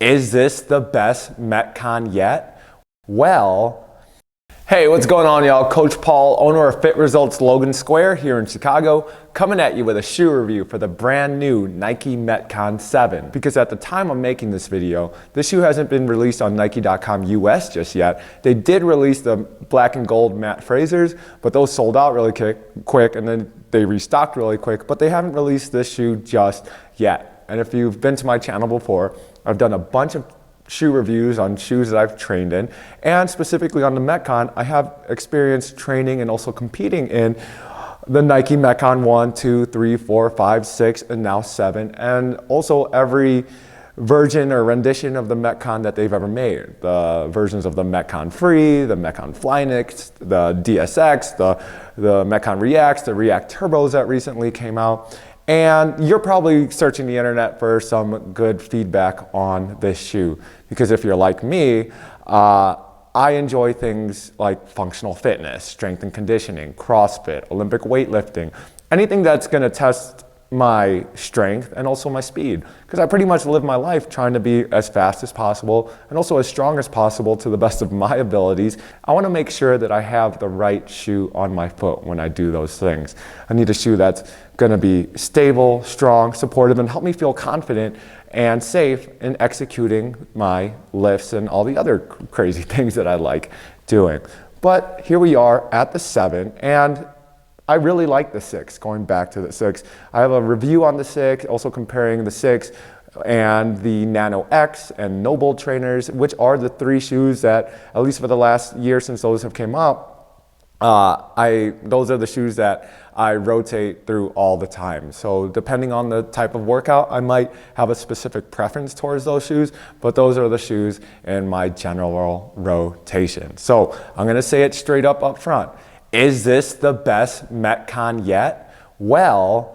Is this the best Metcon yet? Well, hey, what's going on, y'all? Coach Paul, owner of Fit Results Logan Square here in Chicago, coming at you with a shoe review for the brand new Nike Metcon 7. Because at the time I'm making this video, this shoe hasn't been released on Nike.com US just yet. They did release the black and gold Matt Frasers, but those sold out really quick, and then they restocked really quick, but they haven't released this shoe just yet. And if you've been to my channel before, I've done a bunch of shoe reviews on shoes that I've trained in, and specifically on the Metcon, I have experience training and also competing in the Nike Metcon 1, 2, 3, 4, 5, 6, and now 7, and also every version or rendition of the Metcon that they've ever made. The versions of the Metcon Free, the Metcon Flyknit, the DSX, the Metcon Reacts, the React Turbos that recently came out. And you're probably searching the internet for some good feedback on this shoe, because if you're like me, I enjoy things like functional fitness, strength and conditioning, CrossFit, Olympic weightlifting, anything that's going to test my strength and also my speed, because I pretty much live my life trying to be as fast as possible and also as strong as possible to the best of my abilities. I want to make sure that I have the right shoe on my foot when I do those things. I need a shoe that's going to be stable, strong, supportive, and help me feel confident and safe in executing my lifts and all the other crazy things that I like doing. But here we are at the 7, and I really like the 6, going back to the 6. I have a review on the 6, also comparing the 6 and the NANO X and nobull trainers, which are the 3 shoes that, at least for the last year since those have came up, those are the shoes that I rotate through all the time. So depending on the type of workout, I might have a specific preference towards those shoes, but those are the shoes in my general rotation. So I'm gonna say it straight up front. Is this the best Metcon yet? Well,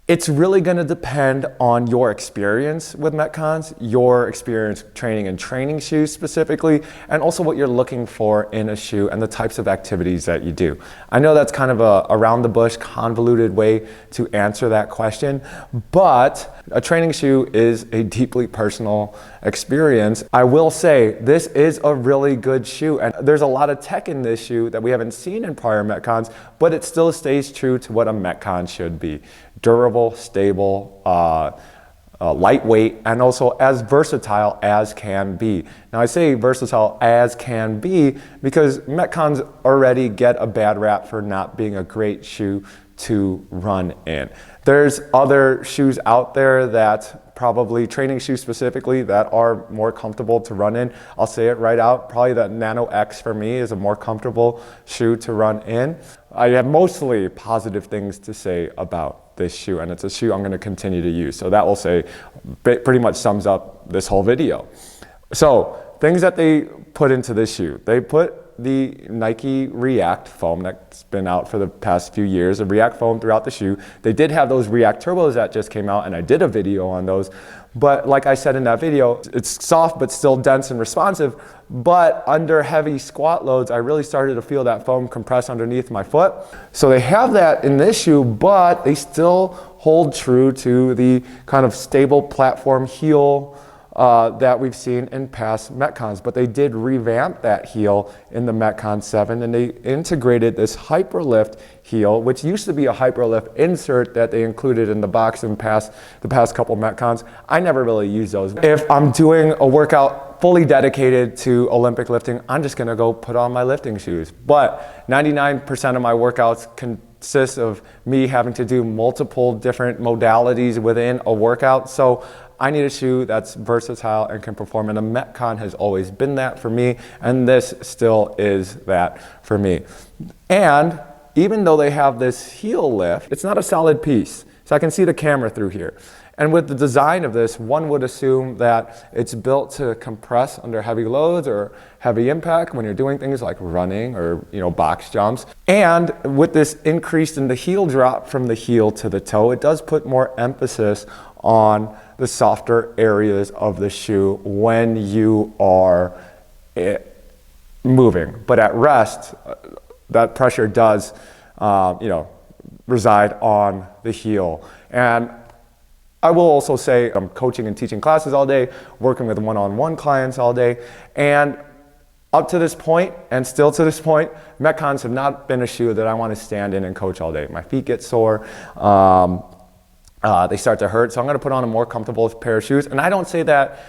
it's really gonna depend on your experience with Metcons, your experience training and training shoes specifically, and also what you're looking for in a shoe and the types of activities that you do. I know that's kind of a around the bush, convoluted way to answer that question, but a training shoe is a deeply personal experience. I will say this is a really good shoe, and there's a lot of tech in this shoe that we haven't seen in prior Metcons, but it still stays true to what a Metcon should be. Durable, stable, lightweight, and also as versatile as can be. Now I say versatile as can be because Metcons already get a bad rap for not being a great shoe to run in. There's other shoes out there that probably, training shoes specifically, that are more comfortable to run in. I'll say it right out, probably the NANO X for me is a more comfortable shoe to run in. I have mostly positive things to say about this shoe, and it's a shoe I'm going to continue to use. So that will say, pretty much sums up this whole video. So things that they put into this shoe. They put the Nike React foam that's been out for the past few years, the React foam throughout the shoe. They did have those React Turbos that just came out, and I did a video on those. But like I said in that video, it's soft but still dense and responsive. But under heavy squat loads, I really started to feel that foam compress underneath my foot. So they have that in this shoe, but they still hold true to the kind of stable platform heel that we've seen in past Metcons. But they did revamp that heel in the Metcon 7, and they integrated this Hyperlift heel, which used to be a Hyperlift insert that they included in the box in the past couple Metcons. I never really use those. If I'm doing a workout fully dedicated to Olympic lifting, I'm just gonna go put on my lifting shoes. But 99% of my workouts consist of me having to do multiple different modalities within a workout. So I need a shoe that's versatile and can perform, and the Metcon has always been that for me, and this still is that for me. And even though they have this heel lift, it's not a solid piece. So I can see the camera through here. And with the design of this, one would assume that it's built to compress under heavy loads or heavy impact when you're doing things like running or, box jumps. And with this increase in the heel drop from the heel to the toe, it does put more emphasis on the softer areas of the shoe when you are moving. But at rest, that pressure does, reside on the heel. And I will also say I'm coaching and teaching classes all day, working with one-on-one clients all day, and up to this point, and still to this point, Metcons have not been a shoe that I want to stand in and coach all day. My feet get sore, they start to hurt, so I'm going to put on a more comfortable pair of shoes. And I don't say that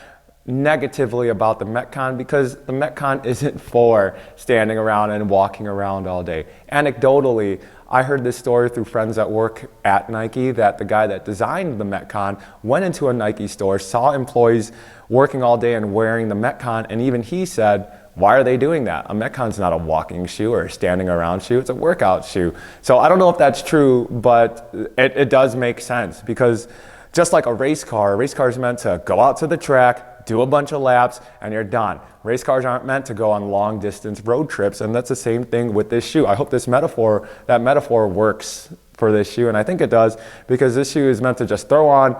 negatively about the Metcon, because the Metcon isn't for standing around and walking around all day. Anecdotally, I heard this story through friends that work at Nike, that the guy that designed the Metcon went into a Nike store, saw employees working all day and wearing the Metcon, and even he said, why are they doing that? A Metcon's not a walking shoe or a standing around shoe, it's a workout shoe. So I don't know if that's true, but it does make sense, because just like a race car is meant to go out to the track, do a bunch of laps, and you're done. Race cars aren't meant to go on long distance road trips, and that's the same thing with this shoe. I hope that metaphor works for this shoe, and I think it does, because this shoe is meant to just throw on,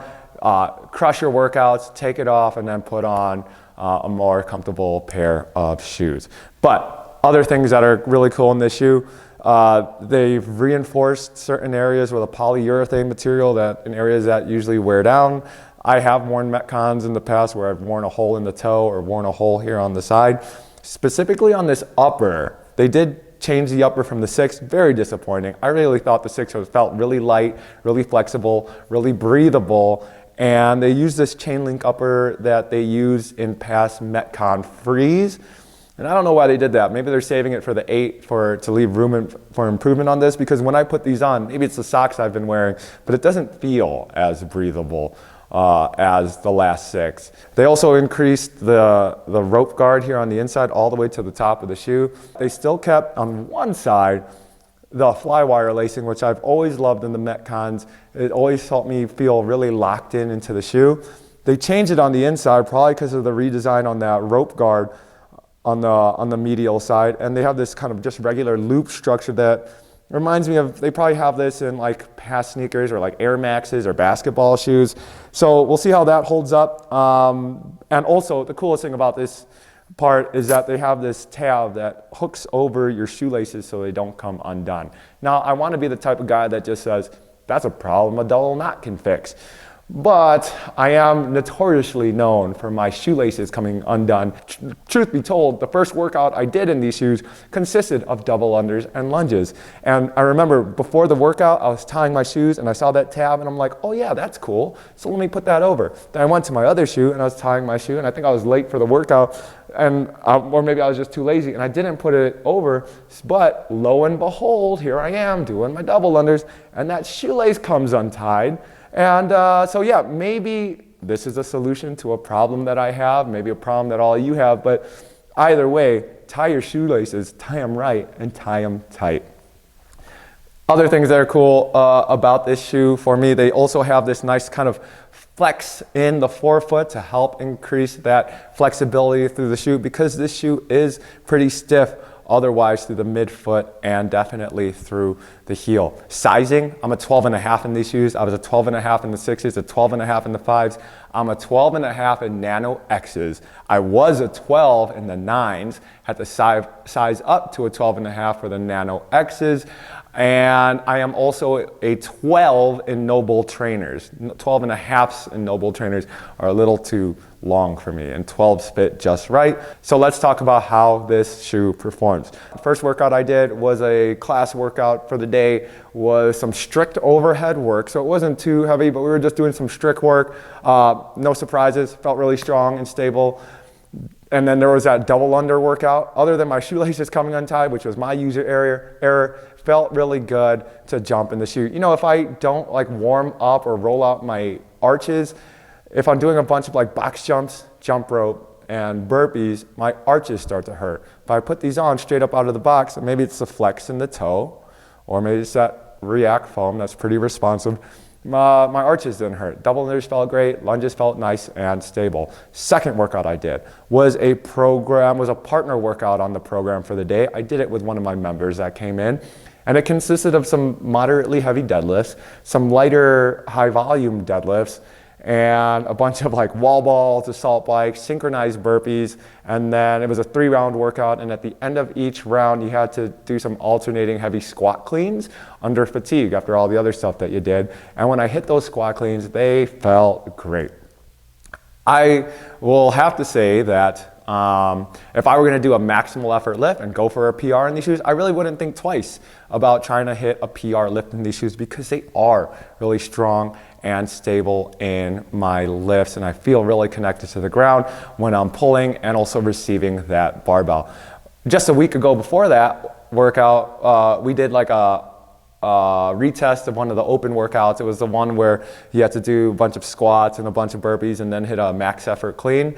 crush your workouts, take it off, and then put on a more comfortable pair of shoes. But other things that are really cool in this shoe, they've reinforced certain areas with a polyurethane material that in areas that usually wear down. I have worn Metcons in the past where I've worn a hole in the toe or worn a hole here on the side. Specifically on this upper, they did change the upper from the 6, very disappointing. I really thought the 6 felt really light, really flexible, really breathable, and they use this chain link upper that they use in past Metcon Frees. And I don't know why they did that. Maybe they're saving it for the 8 to leave room for improvement on this, because when I put these on, maybe it's the socks I've been wearing, but it doesn't feel as breathable as the last 6. They also increased the rope guard here on the inside all the way to the top of the shoe. They still kept on one side the flywire lacing, which I've always loved in the Metcons. It always helped me feel really locked into the shoe. They changed it on the inside, probably because of the redesign on that rope guard on the medial side, and they have this kind of just regular loop structure that reminds me of, they probably have this in like past sneakers or like Air Maxes or basketball shoes. So we'll see how that holds up. And also the coolest thing about this part is that they have this tab that hooks over your shoelaces so they don't come undone. Now, I want to be the type of guy that just says, that's a problem a double knot can fix. But I am notoriously known for my shoelaces coming undone. Truth be told, the first workout I did in these shoes consisted of double unders and lunges. And I remember before the workout, I was tying my shoes and I saw that tab and I'm like, oh yeah, that's cool. So let me put that over. Then I went to my other shoe and I was tying my shoe and I think I was late for the workout, and or maybe I was just too lazy and I didn't put it over. But lo and behold, here I am doing my double unders and that shoelace comes untied. And so yeah, maybe this is a solution to a problem that I have, maybe a problem that all of you have, but either way, tie your shoelaces, tie them right, and tie them tight. Other things that are cool about this shoe for me, they also have this nice kind of flex in the forefoot to help increase that flexibility through the shoe, because this shoe is pretty stiff otherwise through the midfoot and definitely through the heel. Sizing, I'm a 12.5 in these shoes. I was a 12.5 in the 6s, a 12.5 in the 5s. I'm a 12.5 in NANO X's. I was a 12 in the 9s, had to size up to a 12.5 for the NANO X's. And I am also a 12 in nobull trainers. 12.5s in nobull trainers are a little too long for me, and 12s fit just right. So let's talk about how this shoe performs. The first workout I did was a class workout for the day, was some strict overhead work. So it wasn't too heavy, but we were just doing some strict work. No surprises, felt really strong and stable. And then there was that double under workout. Other than my shoelaces coming untied, which was my user error, felt really good to jump in the shoe. You know, if I don't like warm up or roll out my arches, if I'm doing a bunch of like box jumps, jump rope, and burpees, my arches start to hurt. If I put these on straight up out of the box, maybe it's the flex in the toe, or maybe it's that React foam that's pretty responsive, my arches didn't hurt. Double unders felt great, lunges felt nice and stable. Second workout I did was a partner workout on the program for the day. I did it with one of my members that came in, and it consisted of some moderately heavy deadlifts, some lighter high volume deadlifts, and a bunch of like wall balls, assault bikes, synchronized burpees, and then it was a 3-round workout, and at the end of each round you had to do some alternating heavy squat cleans under fatigue after all the other stuff that you did. And when I hit those squat cleans, they felt great. I will have to say that if I were going to do a maximal effort lift and go for a PR in these shoes, I really wouldn't think twice about trying to hit a PR lift in these shoes, because they are really strong and stable in my lifts, and I feel really connected to the ground when I'm pulling and also receiving that barbell. Just a week ago before that workout, we did like a retest of one of the open workouts. It was the one where you had to do a bunch of squats and a bunch of burpees and then hit a max effort clean.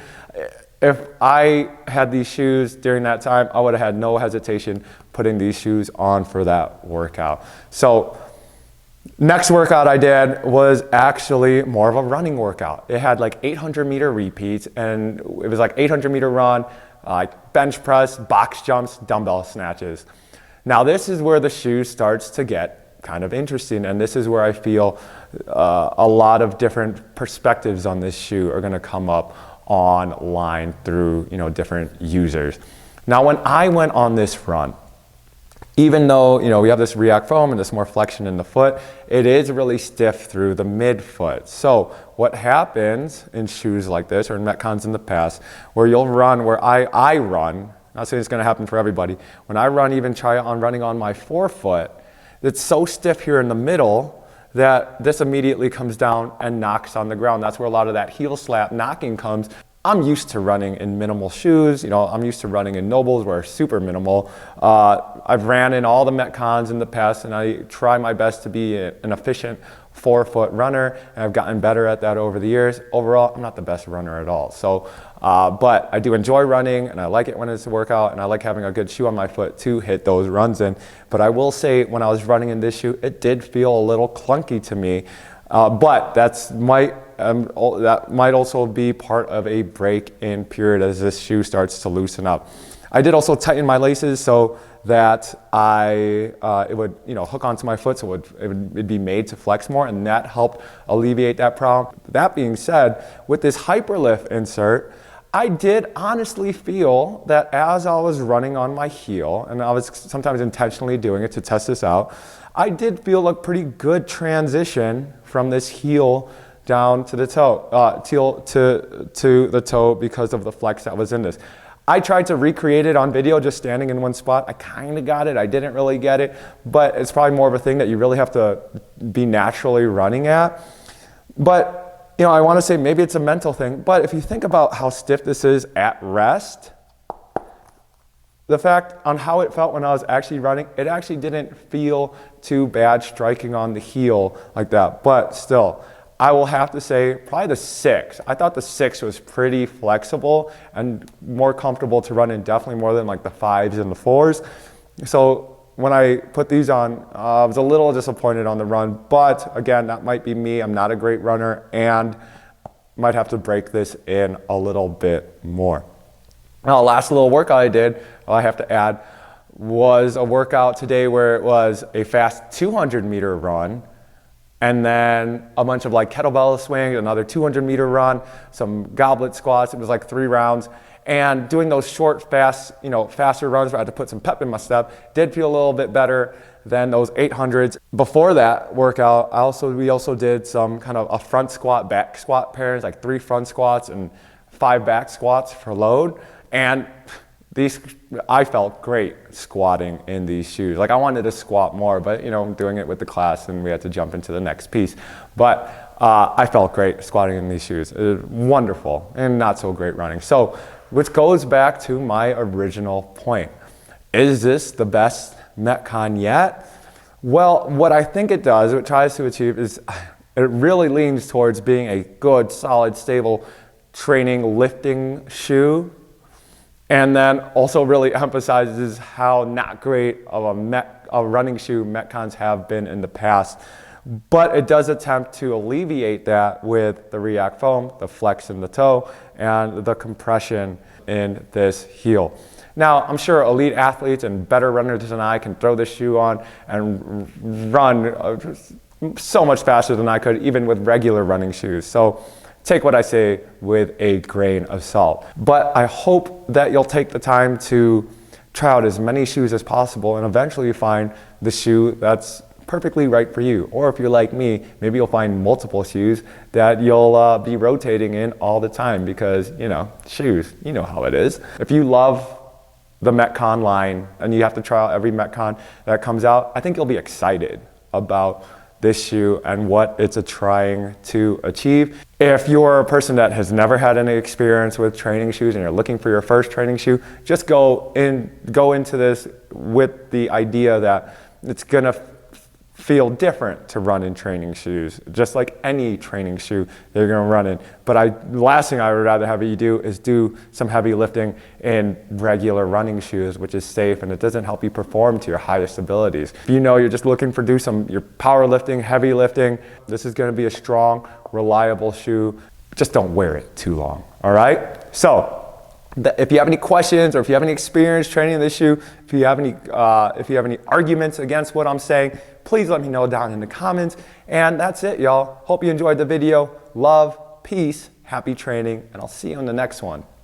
If I had these shoes during that time, I would have had no hesitation putting these shoes on for that workout. So next workout I did was actually more of a running workout. It had like 800-meter repeats, and it was like 800-meter run, like bench press, box jumps, dumbbell snatches. Now this is where the shoe starts to get kind of interesting, and this is where I feel a lot of different perspectives on this shoe are going to come up online through different users. Now when I went on this run, even though we have this React foam and this more flexion in the foot, it is really stiff through the midfoot. So what happens in shoes like this, or in Metcons in the past, where you'll run, where I run, not saying it's going to happen for everybody, when I run, even try on running on my forefoot, it's so stiff here in the middle that this immediately comes down and knocks on the ground. That's where a lot of that heel slap knocking comes. I'm used to running in minimal shoes. I'm used to running in nobulls where it's super minimal. I've ran in all the Metcons in the past, and I try my best to be an efficient forefoot runner, and I've gotten better at that over the years. Overall, I'm not the best runner at all. So, but I do enjoy running, and I like it when it's a workout, and I like having a good shoe on my foot to hit those runs in. But I will say, when I was running in this shoe, it did feel a little clunky to me. But that might also be part of a break-in period as this shoe starts to loosen up. I did also tighten my laces so that it would hook onto my foot, so it'd be made to flex more, and that helped alleviate that problem. That being said, with this hyperlift insert, I did honestly feel that as I was running on my heel, and I was sometimes intentionally doing it to test this out, I did feel a pretty good transition from this heel down to the toe, to the toe, because of the flex that was in this. I tried to recreate it on video, just standing in one spot. I kind of got it. I didn't really get it, but it's probably more of a thing that you really have to be naturally running at. But I want to say maybe it's a mental thing, but if you think about how stiff this is at rest, the fact on how it felt when I was actually running, it actually didn't feel too bad striking on the heel like that. But still, I will have to say probably the 6. I thought the 6 was pretty flexible and more comfortable to run in, definitely more than like the 5s and the 4s. So when I put these on, I was a little disappointed on the run, but again, that might be me. I'm not a great runner and might have to break this in a little bit more. Now, last little workout I did, I have to add, was a workout today where it was a fast 200-meter run, and then a bunch of like kettlebell swings, another 200-meter run, some goblet squats. It was like 3 rounds. And doing those short, fast, faster runs where I had to put some pep in my step did feel a little bit better than those 800s. Before that workout, we also did some kind of a front squat, back squat pairs, like 3 front squats and 5 back squats for load. And I felt great squatting in these shoes. Like I wanted to squat more, but I'm doing it with the class and we had to jump into the next piece. But I felt great squatting in these shoes. It was wonderful and not so great running. So, which goes back to my original point. Is this the best Metcon yet? Well, what I think it does, what it tries to achieve, is it really leans towards being a good, solid, stable training lifting shoe. And then also really emphasizes how not great of a running shoe Metcons have been in the past. But it does attempt to alleviate that with the React foam, the flex in the toe, and the compression in this heel. Now, I'm sure elite athletes and better runners than I can throw this shoe on and run so much faster than I could, even with regular running shoes. So take what I say with a grain of salt. But I hope that you'll take the time to try out as many shoes as possible and eventually you find the shoe that's perfectly right for you. Or if you're like me, maybe you'll find multiple shoes that you'll be rotating in all the time because, you know, shoes, you know how it is. If you love the Metcon line and you have to try out every Metcon that comes out, I think you'll be excited about this shoe and what it's trying to achieve. If you're a person that has never had any experience with training shoes and you're looking for your first training shoe, just go into this with the idea that it's gonna feel different to run in training shoes, just like any training shoe that you're gonna run in. But last thing I would rather have you do is do some heavy lifting in regular running shoes, which is safe and it doesn't help you perform to your highest abilities. If you know you're just looking for your powerlifting, heavy lifting, this is gonna be a strong, reliable shoe. Just don't wear it too long, all right? So, if you have any questions or if you have any experience training in this shoe, if you have any arguments against what I'm saying, please let me know down in the comments. And that's it, y'all. Hope you enjoyed the video. Love, peace, happy training, and I'll see you on the next one.